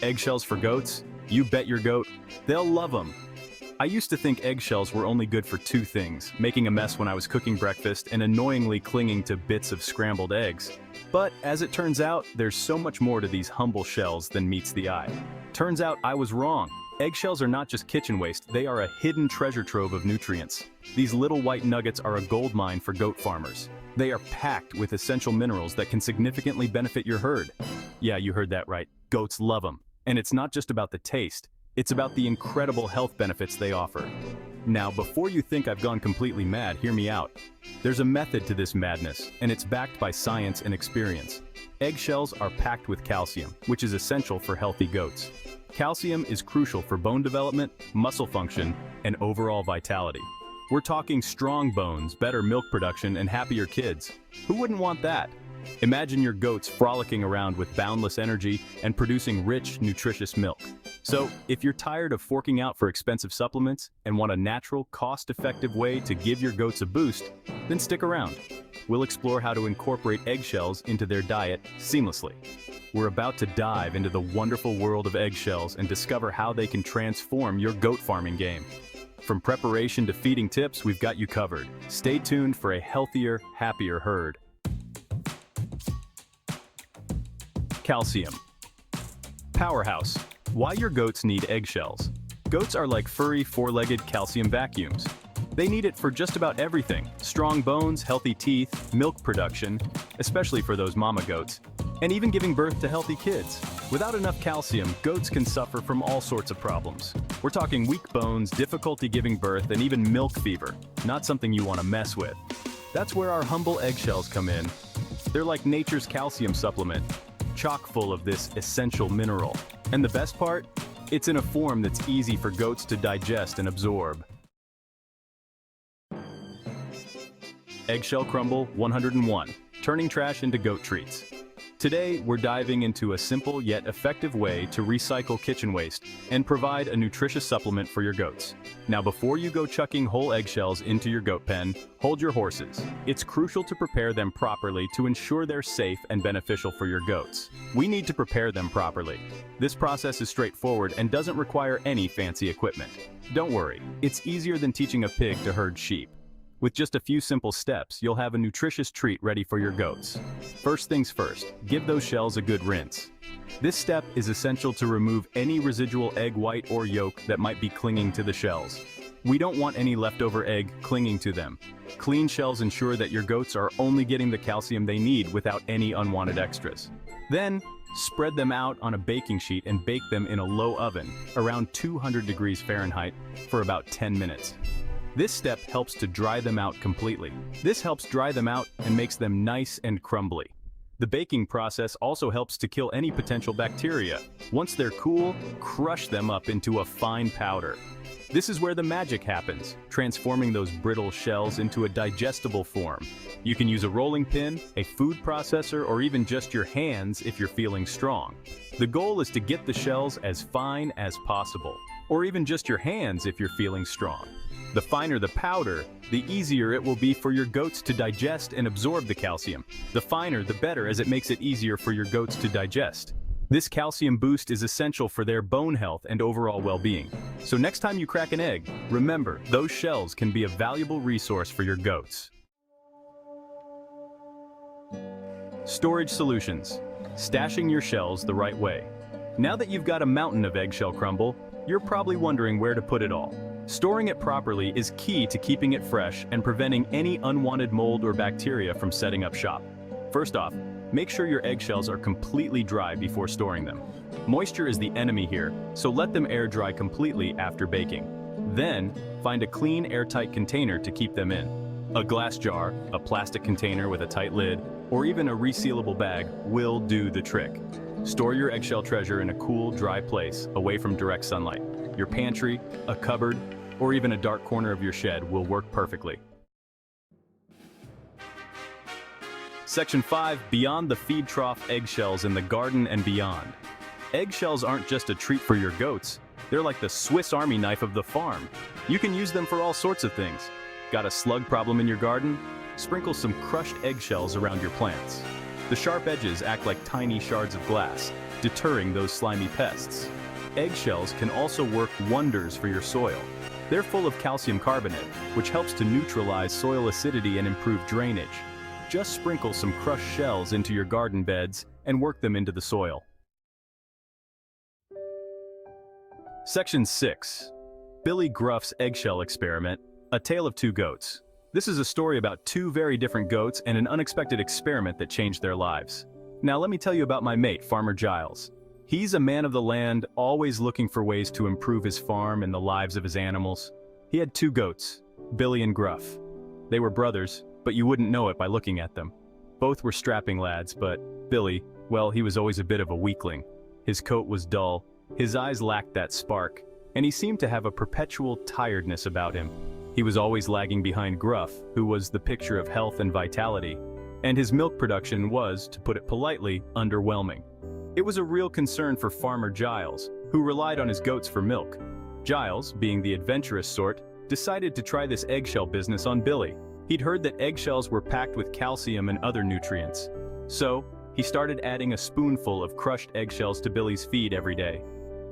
Eggshells for goats? You bet your goat. They'll love them. I used to think eggshells were only good for two things, making a mess when I was cooking breakfast and annoyingly clinging to bits of scrambled eggs. But as it turns out, there's so much more to these humble shells than meets the eye. Turns out I was wrong. Eggshells are not just kitchen waste, they are a hidden treasure trove of nutrients. These little white nuggets are a gold mine for goat farmers. They are packed with essential minerals that can significantly benefit your herd. Yeah, you heard that right. Goats love them. And it's not just about the taste. It's about the incredible health benefits they offer. Now, before you think I've gone completely mad, hear me out. There's a method to this madness, and it's backed by science and experience. Eggshells are packed with calcium, which is essential for healthy goats. Calcium is crucial for bone development, muscle function, and overall vitality. We're talking strong bones, better milk production, and happier kids. Who wouldn't want that? Imagine your goats frolicking around with boundless energy and producing rich, nutritious milk. So, if you're tired of forking out for expensive supplements and want a natural, cost-effective way to give your goats a boost, then stick around. We'll explore how to incorporate eggshells into their diet seamlessly. We're about to dive into the wonderful world of eggshells and discover how they can transform your goat farming game. From preparation to feeding tips, we've got you covered. Stay tuned for a healthier, happier herd. Calcium. Powerhouse. Why your goats need eggshells. Goats are like furry, four-legged calcium vacuums. They need it for just about everything. Strong bones, healthy teeth, milk production, especially for those mama goats, and even giving birth to healthy kids. Without enough calcium, goats can suffer from all sorts of problems. We're talking weak bones, difficulty giving birth, and even milk fever. Not something you want to mess with. That's where our humble eggshells come in. They're like nature's calcium supplement, chock full of this essential mineral. And the best part? It's in a form that's easy for goats to digest and absorb. Eggshell Crumble 101. Turning trash into goat treats. Today, we're diving into a simple yet effective way to recycle kitchen waste and provide a nutritious supplement for your goats. Now, before you go chucking whole eggshells into your goat pen, hold your horses. It's crucial to prepare them properly to ensure they're safe and beneficial for your goats. We need to prepare them properly. This process is straightforward and doesn't require any fancy equipment. Don't worry, it's easier than teaching a pig to herd sheep. With just a few simple steps, you'll have a nutritious treat ready for your goats. First things first, give those shells a good rinse. This step is essential to remove any residual egg white or yolk that might be clinging to the shells. We don't want any leftover egg clinging to them. Clean shells ensure that your goats are only getting the calcium they need without any unwanted extras. Then, spread them out on a baking sheet and bake them in a low oven, around 200 degrees Fahrenheit, for about 10 minutes. This step helps to dry them out completely. This helps dry them out and makes them nice and crumbly. The baking process also helps to kill any potential bacteria. Once they're cool, crush them up into a fine powder. This is where the magic happens, transforming those brittle shells into a digestible form. You can use a rolling pin, a food processor, or even just your hands if you're feeling strong. The goal is to get the shells as fine as possible, or even just your hands if you're feeling strong. The finer the powder, the easier it will be for your goats to digest and absorb the calcium. The finer, the better, as it makes it easier for your goats to digest. This calcium boost is essential for their bone health and overall well-being. So next time you crack an egg, remember, those shells can be a valuable resource for your goats. Storage solutions. Stashing your shells the right way. Now that you've got a mountain of eggshell crumble, you're probably wondering where to put it all. Storing it properly is key to keeping it fresh and preventing any unwanted mold or bacteria from setting up shop. First off, make sure your eggshells are completely dry before storing them. Moisture is the enemy here, so let them air dry completely after baking. Then, find a clean, airtight container to keep them in. A glass jar, a plastic container with a tight lid, or even a resealable bag will do the trick. Store your eggshell treasure in a cool, dry place, away from direct sunlight. Your pantry, a cupboard, or even a dark corner of your shed will work perfectly. Section 5, Beyond the Feed Trough Eggshells in the Garden and Beyond. Eggshells aren't just a treat for your goats, they're like the Swiss Army knife of the farm. You can use them for all sorts of things. Got a slug problem in your garden? Sprinkle some crushed eggshells around your plants. The sharp edges act like tiny shards of glass, deterring those slimy pests. Eggshells can also work wonders for your soil. They're full of calcium carbonate, which helps to neutralize soil acidity and improve drainage. Just sprinkle some crushed shells into your garden beds and work them into the soil. Section 6. Billy Gruff's Eggshell Experiment, A Tale of Two Goats. This is a story about two very different goats and an unexpected experiment that changed their lives. Now let me tell you about my mate, Farmer Giles. He's a man of the land, always looking for ways to improve his farm and the lives of his animals. He had two goats, Billy and Gruff. They were brothers, but you wouldn't know it by looking at them. Both were strapping lads, but Billy, well, he was always a bit of a weakling. His coat was dull, his eyes lacked that spark, and he seemed to have a perpetual tiredness about him. He was always lagging behind Gruff, who was the picture of health and vitality, and his milk production was, to put it politely, underwhelming. It was a real concern for Farmer Giles, who relied on his goats for milk. Giles, being the adventurous sort, decided to try this eggshell business on Billy. He'd heard that eggshells were packed with calcium and other nutrients. So, he started adding a spoonful of crushed eggshells to Billy's feed every day.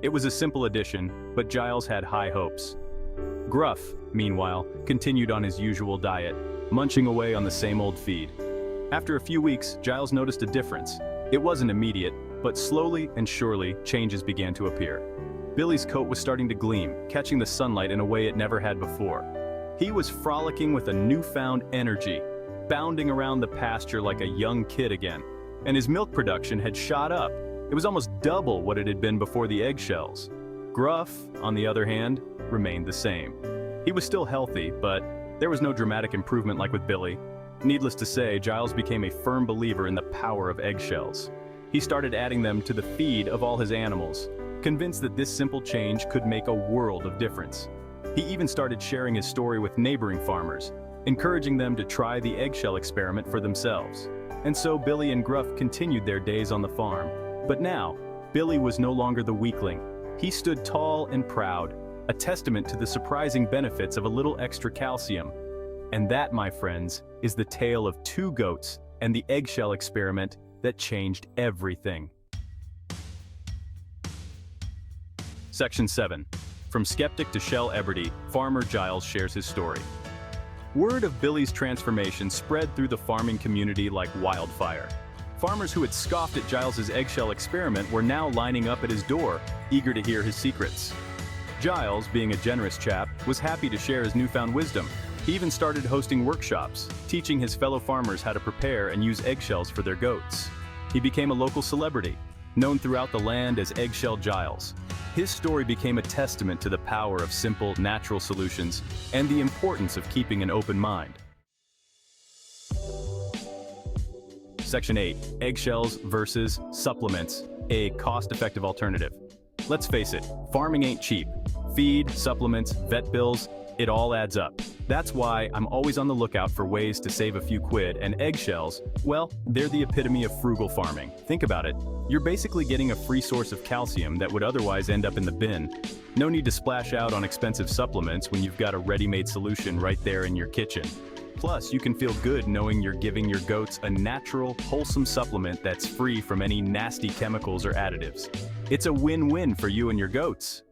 It was a simple addition, but Giles had high hopes. Gruff, meanwhile, continued on his usual diet, munching away on the same old feed. After a few weeks, Giles noticed a difference. It wasn't immediate, but slowly and surely, changes began to appear. Billy's coat was starting to gleam, catching the sunlight in a way it never had before. He was frolicking with a newfound energy, bounding around the pasture like a young kid again. And his milk production had shot up. It was almost double what it had been before the eggshells. Gruff, on the other hand, remained the same. He was still healthy, but there was no dramatic improvement like with Billy. Needless to say, Giles became a firm believer in the power of eggshells. He started adding them to the feed of all his animals, convinced that this simple change could make a world of difference. He even started sharing his story with neighboring farmers, encouraging them to try the eggshell experiment for themselves. And so Billy and Gruff continued their days on the farm. But now, Billy was no longer the weakling. He stood tall and proud, a testament to the surprising benefits of a little extra calcium. And that, my friends, is the tale of two goats and the eggshell experiment that changed everything. Section 7. From Skeptic to Shellie, Farmer Giles shares his story. Word of Billy's transformation spread through the farming community like wildfire. Farmers who had scoffed at Giles's eggshell experiment were now lining up at his door, eager to hear his secrets. Giles, being a generous chap, was happy to share his newfound wisdom. He even started hosting workshops, teaching his fellow farmers how to prepare and use eggshells for their goats. He became a local celebrity, known throughout the land as Eggshell Giles. His story became a testament to the power of simple, natural solutions and the importance of keeping an open mind. Section 8. Eggshells versus supplements, a cost-effective alternative. Let's face it, farming ain't cheap. Feed, supplements, vet bills, it all adds up. That's why I'm always on the lookout for ways to save a few quid, and eggshells, well, they're the epitome of frugal farming. Think about it. You're basically getting a free source of calcium that would otherwise end up in the bin. No need to splash out on expensive supplements when you've got a ready-made solution right there in your kitchen. Plus, you can feel good knowing you're giving your goats a natural, wholesome supplement that's free from any nasty chemicals or additives. It's a win-win for you and your goats.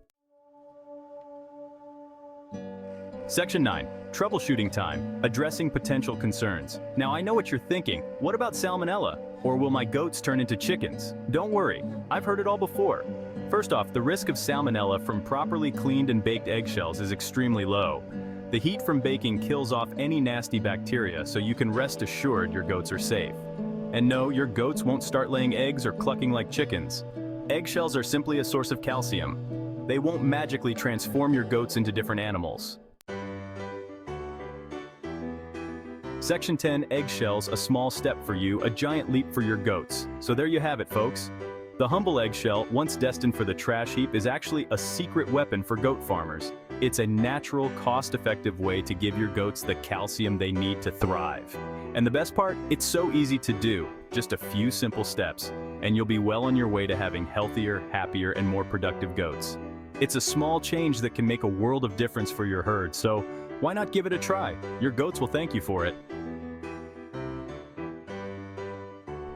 Section 9. Troubleshooting time, addressing potential concerns. Now I know what you're thinking. What about salmonella? Or will my goats turn into chickens? Don't worry, I've heard it all before. First off, the risk of salmonella from properly cleaned and baked eggshells is extremely low. The heat from baking kills off any nasty bacteria, so you can rest assured your goats are safe. And no, your goats won't start laying eggs or clucking like chickens. Eggshells are simply a source of calcium. They won't magically transform your goats into different animals. Section 10. Eggshells, a small step for you, a giant leap for your goats. So there you have it, folks. The humble eggshell, once destined for the trash heap, is actually a secret weapon for goat farmers. It's a natural, cost-effective way to give your goats the calcium they need to thrive. And the best part, it's so easy to do. Just a few simple steps, and you'll be well on your way to having healthier, happier, and more productive goats. It's a small change that can make a world of difference for your herd, so why not give it a try? Your goats will thank you for it.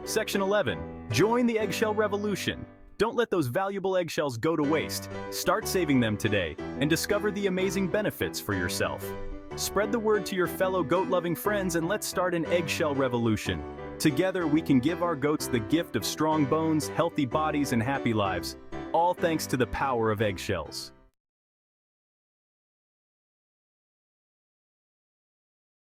Section 11. Join the Eggshell Revolution. Don't let those valuable eggshells go to waste. Start saving them today and discover the amazing benefits for yourself. Spread the word to your fellow goat-loving friends and let's start an eggshell revolution. Together we can give our goats the gift of strong bones, healthy bodies, and happy lives. All thanks to the power of eggshells.